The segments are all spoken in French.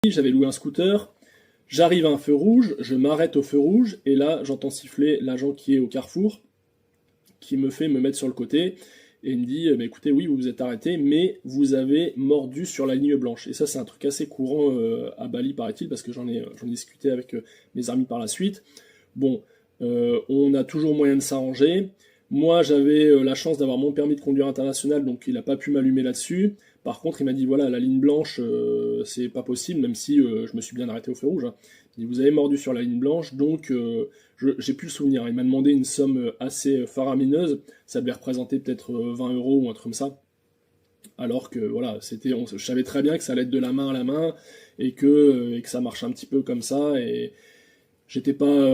j'avais loué un scooter, j'arrive à un feu rouge, je m'arrête au feu rouge, et là j'entends siffler l'agent qui est au carrefour, qui me fait me mettre sur le côté, et il me dit, bah, écoutez, oui, vous vous êtes arrêté, mais vous avez mordu sur la ligne blanche. Et ça, c'est un truc assez courant à Bali, paraît-il, parce que j'en ai discuté avec mes amis par la suite. Bon, on a toujours moyen de s'arranger. Moi, j'avais la chance d'avoir mon permis de conduire international, donc il n'a pas pu m'allumer là-dessus. Par contre, il m'a dit, voilà, la ligne blanche, c'est pas possible, même si je me suis bien arrêté au feu rouge, hein. Il dit, vous avez mordu sur la ligne blanche, donc j'ai plus le souvenir. Il m'a demandé une somme assez faramineuse, ça devait représenter peut-être 20 euros ou un truc comme ça. Alors que voilà, je savais très bien que ça allait être de la main à la main et que ça marche un petit peu comme ça. Et j'étais pas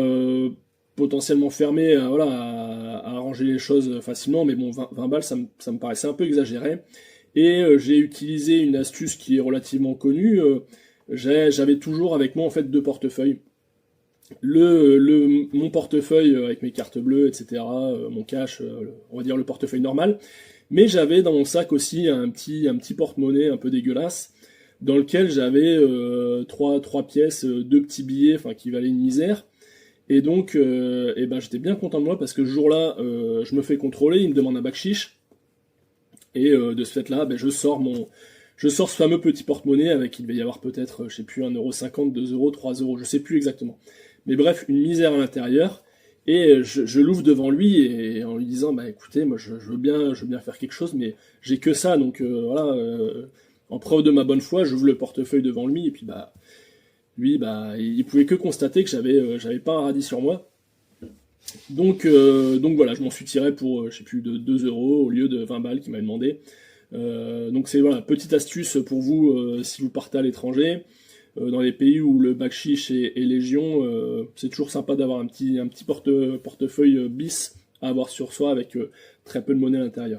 potentiellement fermé voilà, à arranger les choses facilement, mais bon, 20 balles, ça me paraissait un peu exagéré. Et j'ai utilisé une astuce qui est relativement connue. J'avais toujours avec moi en fait deux portefeuilles. Mon portefeuille avec mes cartes bleues, etc., mon cash, on va dire le portefeuille normal, mais j'avais dans mon sac aussi un petit porte-monnaie un peu dégueulasse, dans lequel j'avais trois pièces, deux petits billets, enfin qui valaient une misère, et donc eh ben, j'étais bien content de moi parce que ce jour-là, je me fais contrôler, il me demande un bac-chiche, et de ce fait-là, ben, je sors ce fameux petit porte-monnaie avec, il devait y avoir peut-être, je sais plus, 1,50 €, 2 euros, 3 euros, je sais plus exactement. Mais bref, une misère à l'intérieur, et je l'ouvre devant lui, et en lui disant, bah écoutez, moi je veux bien faire quelque chose, mais j'ai que ça, donc voilà, en preuve de ma bonne foi, j'ouvre le portefeuille devant lui, et puis bah, lui, bah, il pouvait que constater que j'avais pas un radis sur moi. Donc voilà, je m'en suis tiré pour, je sais plus, de 2 euros au lieu de 20 balles qu'il m'avait demandé. Donc c'est voilà, petite astuce pour vous si vous partez à l'étranger, dans les pays où le bakshish est légion, c'est toujours sympa d'avoir un petit portefeuille bis à avoir sur soi avec très peu de monnaie à l'intérieur.